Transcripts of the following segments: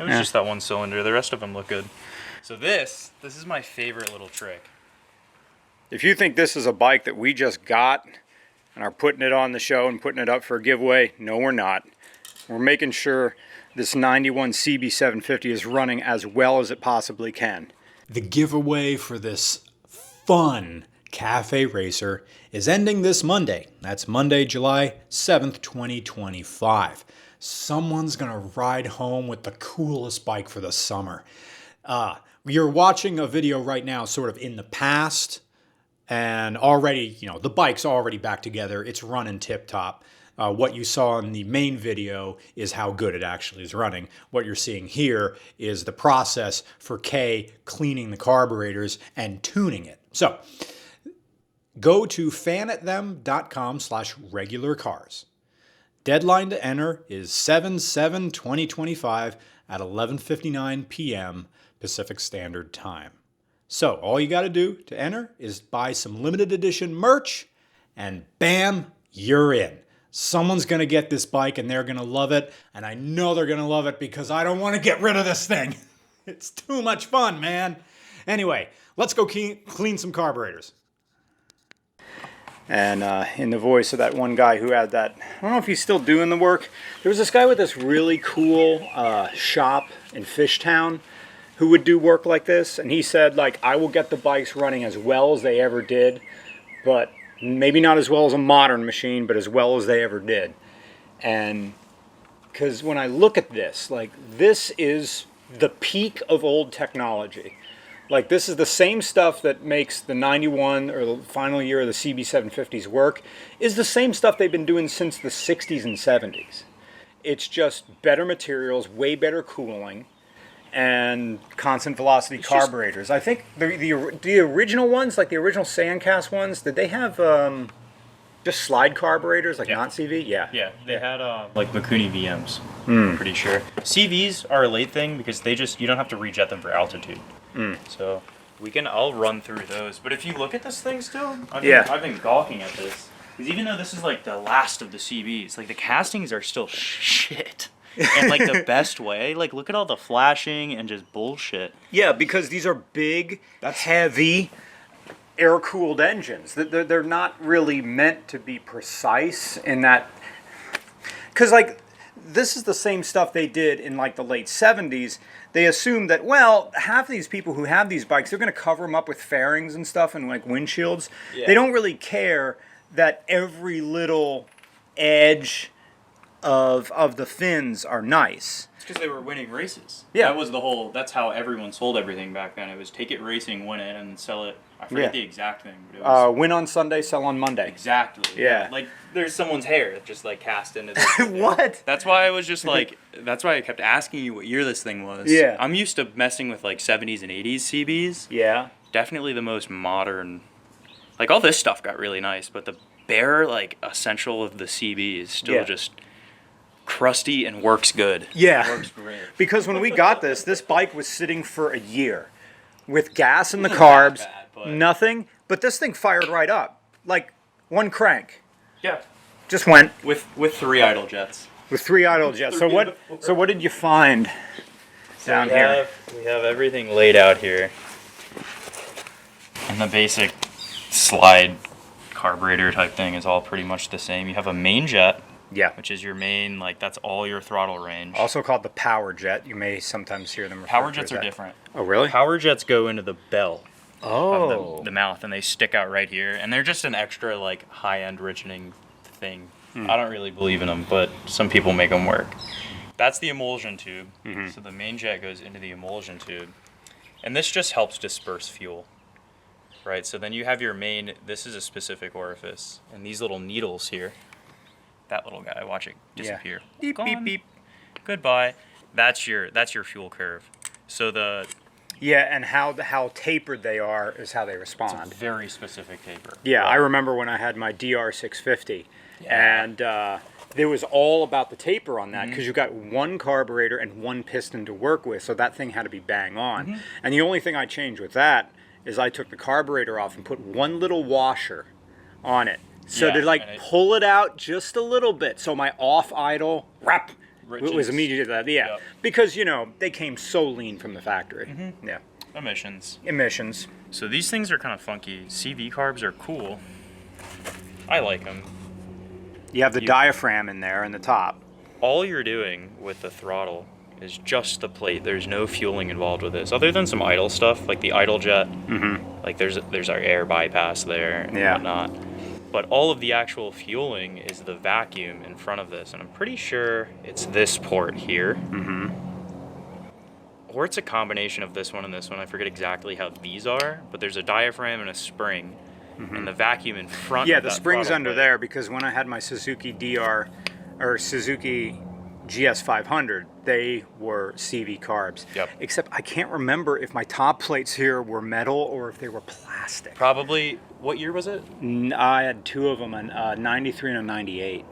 was just that one cylinder. The rest of them look good. So this is my favorite little trick. If you think this is a bike that we just got and are putting it on the show and putting it up for a giveaway, no, we're not. We're making sure this 91 CB750 is running as well as it possibly can. The giveaway for this fun cafe racer is ending this Monday. That's Monday, July 7th, 2025. Someone's gonna ride home with the coolest bike for the summer. You're watching a video right now sort of in the past, and already, the bike's already back together. It's running tip-top. What you saw in the main video is how good it actually is running. What you're seeing here is the process for Kay cleaning the carburetors and tuning it. So, go to fanathem.com/regularcars. Deadline to enter is 7/7/2025 at 11:59 p.m. Pacific Standard Time. So all you got to do to enter is buy some limited edition merch, and bam, you're in. Someone's going to get this bike and they're going to love it, and I know they're going to love it because I don't want to get rid of this thing. It's too much fun, man. Anyway, let's go clean some carburetors. And in the voice of that one guy who had that, I don't know if he's still doing the work, there was this guy with this really cool shop in Fishtown who would do work like this, and he said, like, I will get the bikes running as well as they ever did, but maybe not as well as a modern machine, but as well as they ever did. And because when I look at this, like, this is the peak of old technology. Like, this is the same stuff that makes the 91 or the final year of the CB750s work, is the same stuff they've been doing since the 60s and 70s. It's just better materials, way better cooling, and constant velocity carburetors. I think the original ones, like the original Sandcast ones, did they have just slide carburetors, like not CV? Yeah. Yeah, they had like Mikuni VMs, I'm pretty sure. CVs are a late thing because you don't have to rejet them for altitude. So I'll run through those. But if you look at this thing still, I've been gawking at this. Because even though this is like the last of the CVs, like the castings are still shit. And like the best way, like look at all the flashing and just bullshit. Yeah, because these are big, heavy, air-cooled engines. They're not really meant to be precise in that. Because like this is the same stuff they did in like the late 70s. They assumed that, well, half of these people who have these bikes, they're going to cover them up with fairings and stuff and like windshields. Yeah. They don't really care that every little edge of the fins are nice. It's because they were winning races. Yeah. That's how everyone sold everything back then. It was take it racing, win it, and sell it. I forget the exact thing. But it was, win on Sunday, sell on Monday. Exactly. Yeah. Like, there's someone's hair just, like, cast into this. What? That's why I was just, like, that's why I kept asking you what year this thing was. Yeah. I'm used to messing with, like, 70s and 80s CBs. Yeah. Definitely the most modern. Like, all this stuff got really nice, but the bare, like, essential of the CB is still just crusty and works good. Yeah. Works great. Because when we got this bike was sitting for a year with gas in the carbs, nothing, but this thing fired right up. Like one crank. Yeah. Just went. With 3 idle jets. With 3 idle jets. So what did you find down here? We have everything laid out here. And the basic slide carburetor type thing is all pretty much the same. You have a main jet. Yeah. Which is your main, like, that's all your throttle range. Also called the power jet. You may sometimes hear them referred Power to jets as are that. different. Oh, really? Power jets go into the bell of the mouth, and they stick out right here. And they're just an extra, like, high-end richening thing. I don't really believe in them, but some people make them work. That's the emulsion tube. So the main jet goes into the emulsion tube. And this just helps disperse fuel. Right? So then you have your main, this is a specific orifice. And these little needles here. That little guy, watch it disappear. Beep, beep, beep. Goodbye. That's your fuel curve. So and how tapered they are is how they respond. It's a very specific taper. Yeah, I remember when I had my DR650, and it was all about the taper on that because you got one carburetor and one piston to work with, so that thing had to be bang on. And the only thing I changed with that is I took the carburetor off and put one little washer on it. So to like pull it out just a little bit, so my off idle It was immediate that, yeah. Yep. Because, you know, they came so lean from the factory. Yeah. Emissions. Emissions. So these things are kind of funky. CV carbs are cool. I like them. You have the diaphragm in there in the top. All you're doing with the throttle is just the plate. There's no fueling involved with this, other than some idle stuff like the idle jet. Like there's our air bypass there and whatnot. But all of the actual fueling is the vacuum in front of this, and I'm pretty sure it's this port here. Or it's a combination of this one and this one. I forget exactly how these are, but there's a diaphragm and a spring, and the vacuum in front. Yeah, of the that spring's throttle under plate. there because when I had my Suzuki DR or Suzuki GS500, they were CV carbs. Yep. Except I can't remember if my top plates here were metal or if they were plastic. Probably. What year was it? I had two of them, a 93 and a 98.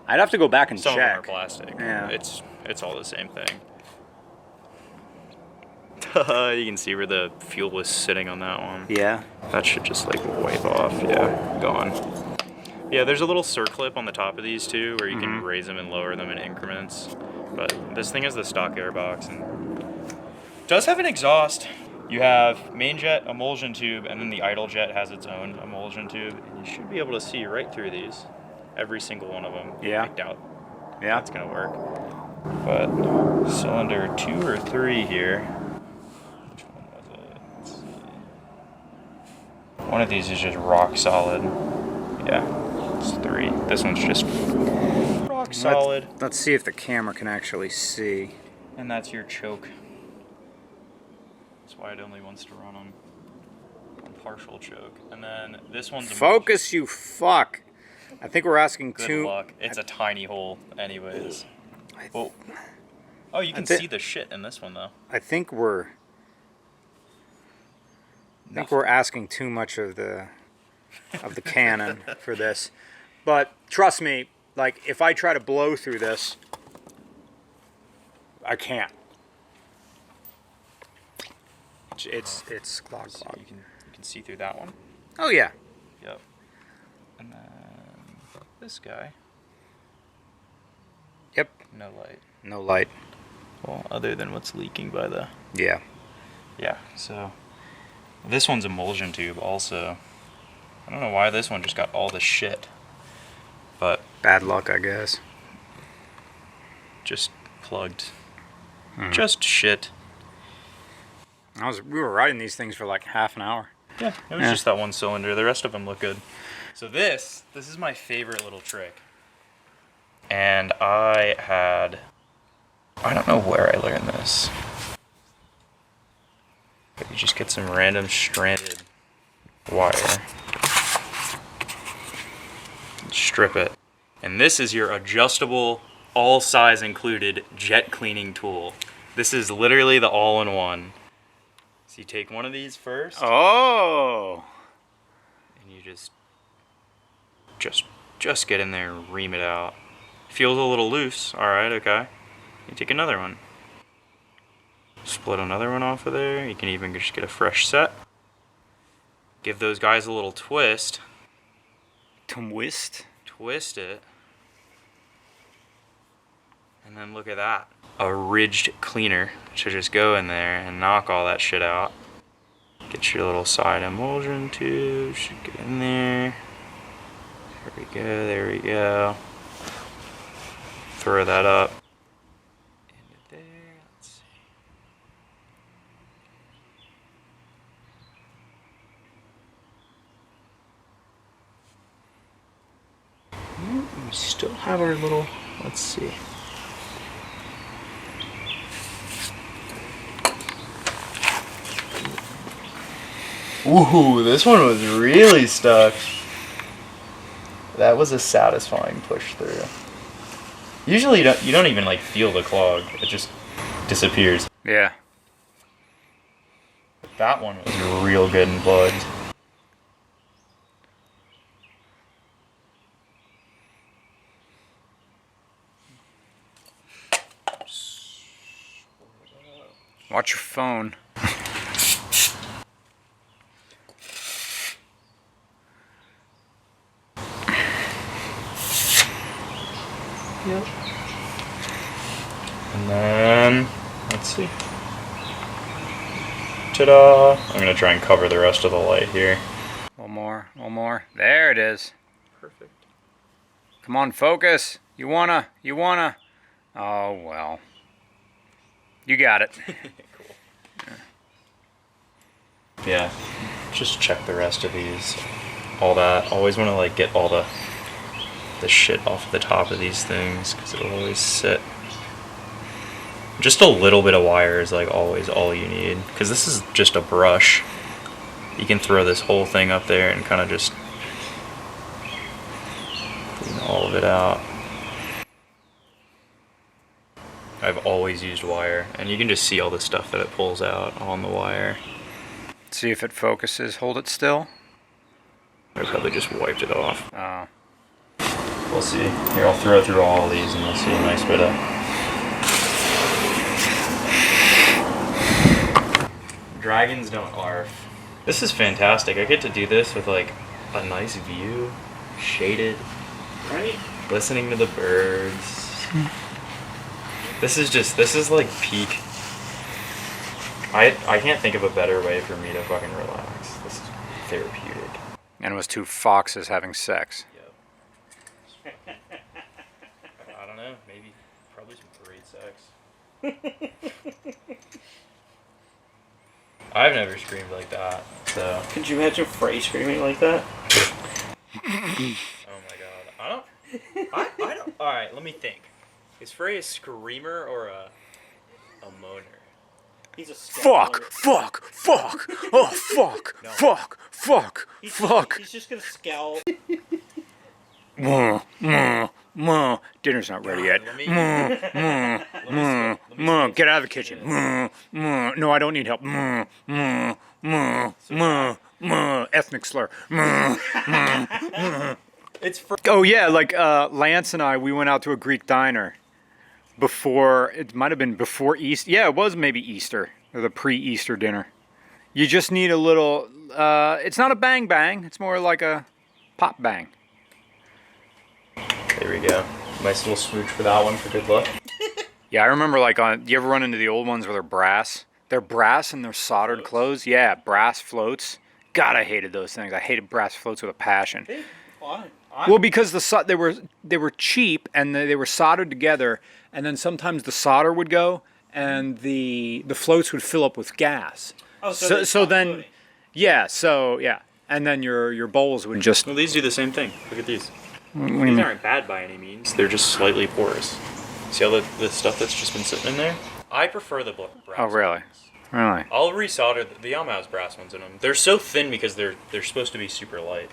I'd have to go back and Some check. of them are plastic. Yeah. It's all the same thing. You can see where the fuel was sitting on that one. Yeah. That should just like wipe off. Yeah, gone. Yeah, there's a little circlip on the top of these too where you can raise them and lower them in increments. But this thing has the stock airbox and does have an exhaust. You have main jet, emulsion tube, and then the idle jet has its own emulsion tube. And you should be able to see right through these. Every single one of them. Yeah. I doubt Yeah. that's gonna work. But cylinder 2 or 3 here. Which one was it? Let's see. One of these is just rock solid. Yeah, it's 3. This one's just rock solid. Let's see if the camera can actually see. And that's your choke. That's why it only wants to run on partial choke. And then this one's a Focus, you fuck. I think we're asking good too. luck. It's a tiny hole anyways. I Oh, oh, you can see the shit in this one though. I think we're asking too much of the cannon for this. But trust me, like if I try to blow through this, I can't. It's clog So clog. you can see through that one. Oh yeah. Yep. And then this guy, Yep. no light. No light. Well, other than what's leaking by the. Yeah. Yeah. So this one's emulsion tube also. I don't know why this one just got all the shit, but Bad luck, I guess. just plugged. Just shit. We were riding these things for like half an hour. Yeah, it was just that one cylinder. The rest of them look good. So this is my favorite little trick. And I don't know where I learned this. But you just get some random stranded wire. Strip it. And this is your adjustable, all size included jet cleaning tool. This is literally the all-in-one. So you take one of these first. Oh. And you just get in there and ream it out. Feels a little loose. All right, okay. You take another one. Split another one off of there. You can even just get a fresh set. Give those guys a little twist. Twist. Twist it. And then look at that. A ridged cleaner should just go in there and knock all that shit out. Get your little side emulsion tube. Should get in there. There we go, there we go. Throw that up. Into there, let's see. We still have our little, let's see. Ooh, this one was really stuck. That was a satisfying push through. Usually you don't even like feel the clog. It just disappears. Yeah. But that one was real good and plugged. Watch your phone. Yep. And then, let's see. Ta-da! I'm gonna try and cover the rest of the light here. One more. There it is. Perfect. Come on, focus. You wanna. Oh, well. You got it. Cool. Yeah, just check the rest of these. All that. Always want to like get all the shit off the top of these things because it'll always sit. Just a little bit of wire is like always all you need because this is just a brush. You can throw this whole thing up there and kind of just clean all of it out. I've always used wire, and you can just see all the stuff that it pulls out on the wire. See if it focuses. Hold it still. I probably just wiped it off. Oh. We'll see. Here, I'll throw through all of these, and you'll see a nice bit of dragons don't arf. This is fantastic. I get to do this with like a nice view, shaded, right? Listening to the birds. This is like peak. I can't think of a better way for me to fucking relax. This is therapeutic. And it was two foxes having sex. Yep. I don't know. Maybe, probably some great sex. I've never screamed like that, so. Could you imagine Frey screaming like that? Oh my god. I don't. Alright, let me think. Is Frey a screamer or a moaner? He's a Fuck! Oh, fuck! No. Fuck! He's just gonna scowl. Dinner's not ready yet. Let me Get out of the kitchen. No, I don't need help. Ethnic slur. It's Oh yeah, like Lance and I, we went out to a Greek diner before, it might have been before Easter. Yeah, it was maybe Easter, or the pre-Easter dinner. You just need a little, it's not a bang bang, it's more like a pop bang. There we go. Nice little smooch for that one for good luck. Yeah, I remember like you ever run into the old ones where they're brass? They're brass and they're soldered clothes. Yeah, brass floats. God, I hated those things. I hated brass floats with a passion. Fine. Well, because they were cheap and they were soldered together, and then sometimes the solder would go and the floats would fill up with gas. Oh, So then, yeah, and then your bowls would just. Well, these do the same thing. Look at these. What do you These mean? aren't bad by any means. They're just slightly porous. See all the stuff that's just been sitting in there? I prefer the brass. Oh, really? ones. Really? I'll resolder the Yamaha has brass ones in them. They're so thin because they're supposed to be super light.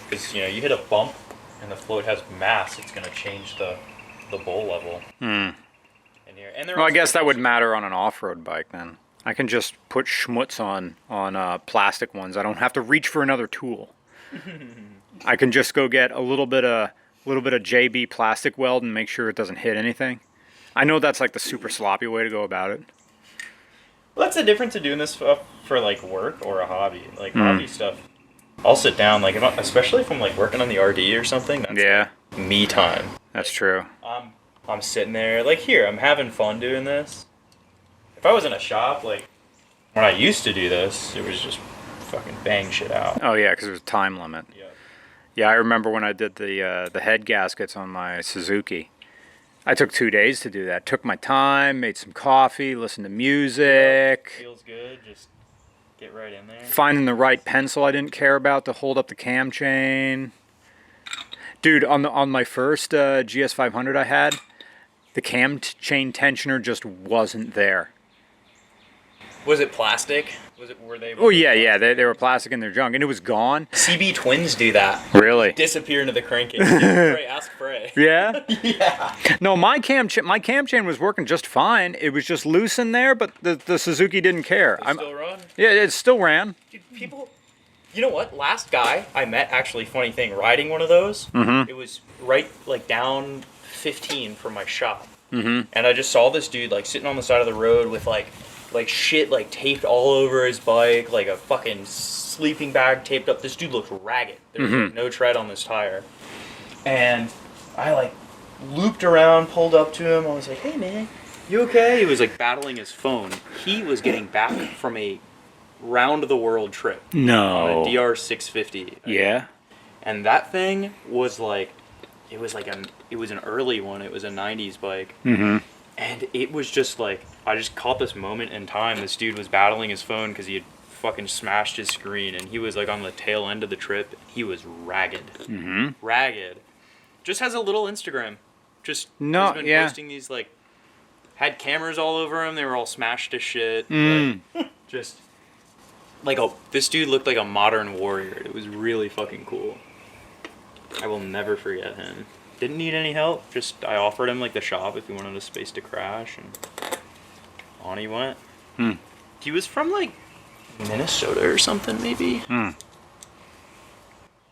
Because you hit a bump and the float has mass, it's gonna change the bowl level. In here. And Well, I guess that would matter on an off-road bike then. I can just put schmutz on plastic ones. I don't have to reach for another tool. I can just go get a little bit of JB plastic weld and make sure it doesn't hit anything. I know that's like the super sloppy way to go about it. Well, that's the difference of doing this for like work or a hobby. Like hobby stuff, I'll sit down, like especially if I'm like working on the RD or something. That's Yeah, like me time. that's true. I'm sitting there, like here, I'm having fun doing this. If I was in a shop, like when I used to do this, it was just fucking bang shit out. Oh yeah, because there's a time limit. Yeah. Yeah, I remember when I did the head gaskets on my Suzuki. I took 2 days to do that. Took my time, made some coffee, listened to music. Feels good, just get right in there. Finding the right pencil I didn't care about to hold up the cam chain. Dude, on my first GS500 I had, the cam chain tensioner just wasn't there. Was it plastic? Were they? Oh yeah, they were plastic in their junk, and it was gone. CB twins do that. Really? Disappear into the crankcase. Ask Frey. Yeah. Yeah. No, my cam chain was working just fine. It was just loose in there, but the Suzuki didn't care. Still run? Yeah, it still ran. Dude, people. You know what? Last guy I met, actually, funny thing, riding one of those. It was right like down 15 from my shop, and I just saw this dude like sitting on the side of the road with like shit like taped all over his bike, like a fucking sleeping bag taped up. This dude looked ragged. There was like, no tread on this tire. And I like looped around, pulled up to him. I was like, hey man, You okay? He was like battling his phone. He was getting back from a round the world trip on No. a DR650. Yeah. And that thing was like, it was an early one. It was a 90s bike. Mm-hmm. And it was just like, I just caught this moment in time. This dude was battling his phone because he had fucking smashed his screen, and he was like on the tail end of the trip. He was ragged. Mm-hmm. Ragged. Just has a little Instagram. Just No, has been yeah. posting these, like, had cameras all over him. They were all smashed to shit. Mm. Like, just like this dude looked like a modern warrior. It was really fucking cool. I will never forget him. Didn't need any help. Just I offered him like the shop if he wanted a space to crash, and on he went. Hmm. He was from like Minnesota or something, maybe. Hmm.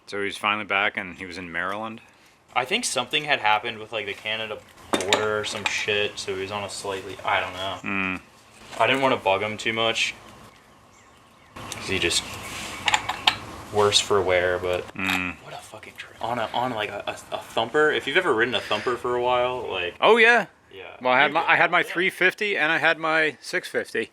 So he's finally back, and he was in Maryland. I think something had happened with like the Canada border or some shit, so he was on a slightly. I don't know. Hmm. I didn't want to bug him too much, 'cause he just worse for wear. But what a fucking trip on like a thumper. If you've ever ridden a thumper for a while, like Oh yeah. yeah. Well, I had my 350 and I had my 650.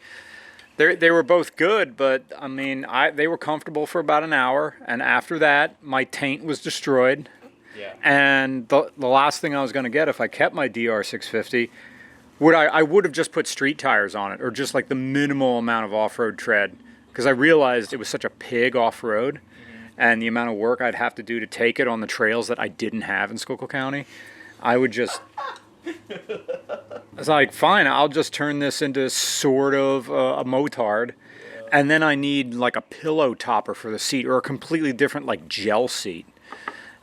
They were both good, but I mean, they were comfortable for about an hour, and after that, my taint was destroyed. Yeah. And the last thing I was going to get if I kept my DR650, I would have just put street tires on it, or just like the minimal amount of off-road tread, because I realized it was such a pig off-road, and the amount of work I'd have to do to take it on the trails that I didn't have in Schuylkill County. I would just... It's like, fine, I'll just turn this into sort of a motard, and then I need like a pillow topper for the seat, or a completely different like gel seat.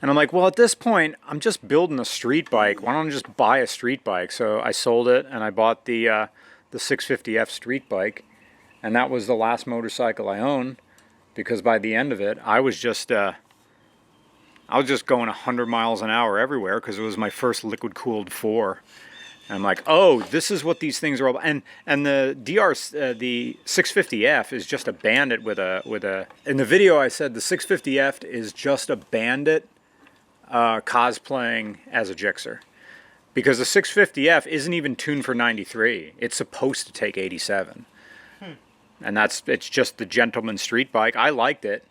And I'm like, well, at this point, I'm just building a street bike. Why don't I just buy a street bike? So I sold it, and I bought the 650F street bike, and that was the last motorcycle I owned, because by the end of it, I was just going 100 miles an hour everywhere, because it was my first liquid-cooled 4. And I'm like, oh, this is what these things are all about. And the the 650F is just a Bandit with a. In the video, I said the 650F is just a Bandit cosplaying as a Gixxer, because the 650F isn't even tuned for 93. It's supposed to take 87, and it's just the gentleman street bike. I liked it,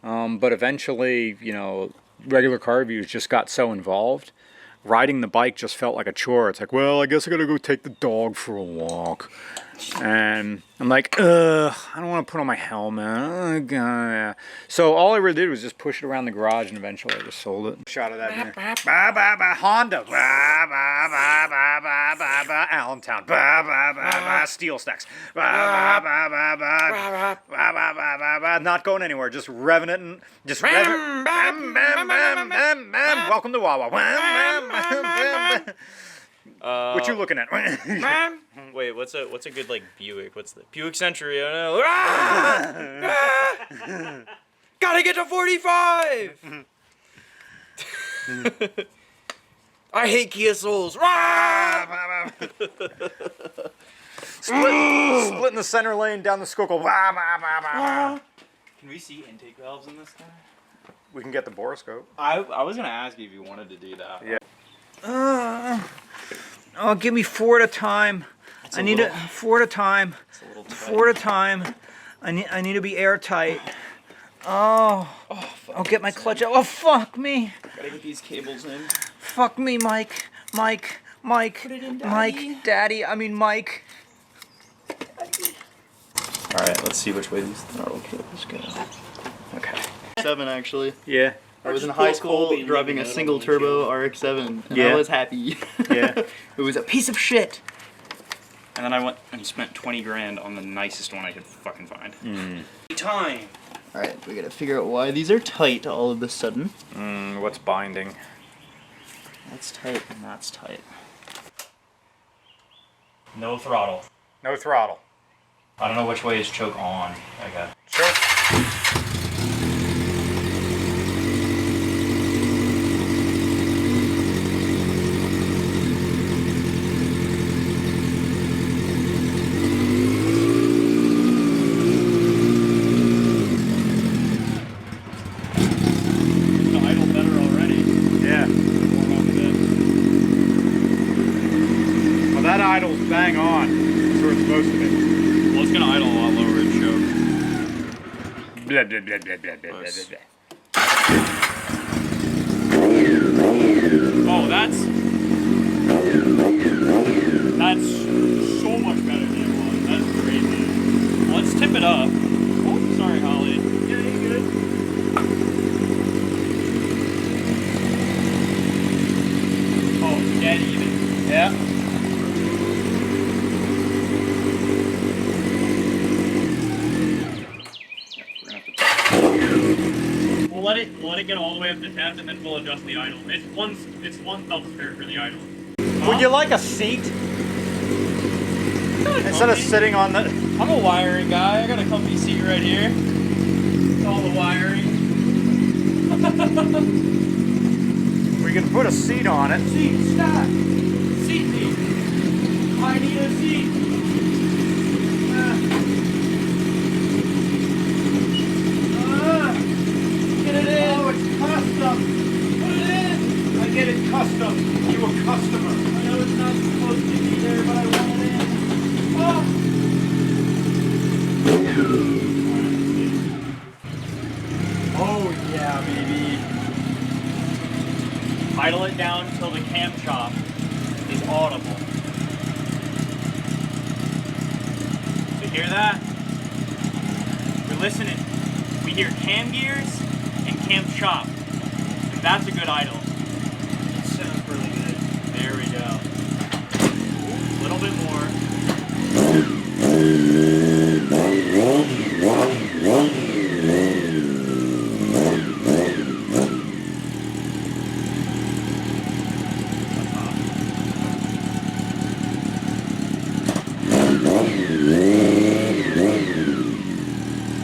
but eventually, regular car reviews just got so involved. Riding the bike just felt like a chore. It's like, well, I guess I gotta go take the dog for a walk. And I'm like, I don't want to put on my helmet. So all I really did was just push it around the garage, and eventually I just sold it. Shot of that in there. Honda. Allentown. Steel stacks. Not going anywhere. Just revving it and just revving. Welcome to Wawa. What you looking at? Wait, what's a good like Buick? What's the Buick Century? I don't know. Gotta get to 45. I hate Kia Souls. Splitting the center lane down the Schuylkill. Can we see intake valves in this guy? We can get the borescope. I was gonna ask you if you wanted to do that. Yeah. Give me 4 at a time. I need 4 at a time. It's a little tight. 4 at a time. I need to be airtight. Oh, I'll get my clutch out. Oh, fuck me. Gotta get these cables in. Fuck me, Mike. Mike. Put it in, Daddy. Mike. All right, let's see which way these throttle cables go. Okay. 7 actually. Yeah. I was in high school driving a single turbo RX-7, and I was happy. Yeah. It was a piece of shit. And then I went and spent 20 grand on the nicest one I could fucking find. Time. All right, we gotta figure out why these are tight all of a sudden. What's binding? That's tight and that's tight. No throttle. No throttle. I don't know which way is choke on. I got. Sure. Idle better already. Yeah. Warm up a bit. Well, that idles bang on. That's where it's supposed to be. Well, it's gonna idle a lot lower in choke. Blah, blah, blah, blah, blah, blah, Nice. blah, blah. Oh, that's so much better than it was. That's crazy. Let's tip it up. Oh, sorry, Holly. Yeah, you good? Oh, dead even. Yeah. We'll let it get all the way up to 10, and then we'll adjust the idle. It's one thumbster for the idle. Would you like a seat? Instead of sitting on the... I'm a wiring guy. I got a comfy seat right here. It's all the wiring. We can put a seat on it. Seat, stop. Seat. I need a seat. Get it in. Oh, it's custom. Put it in. I get it custom. You a customer. I know it's not supposed to be there, but I want it in. Oh. Oh yeah, baby. Idle it down until the cam chop is audible. You hear that? We're listening. We hear cam gears and cam chop. And that's a good idle. It sounds really good. There we go. A little bit more.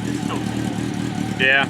It's still cool. Yeah.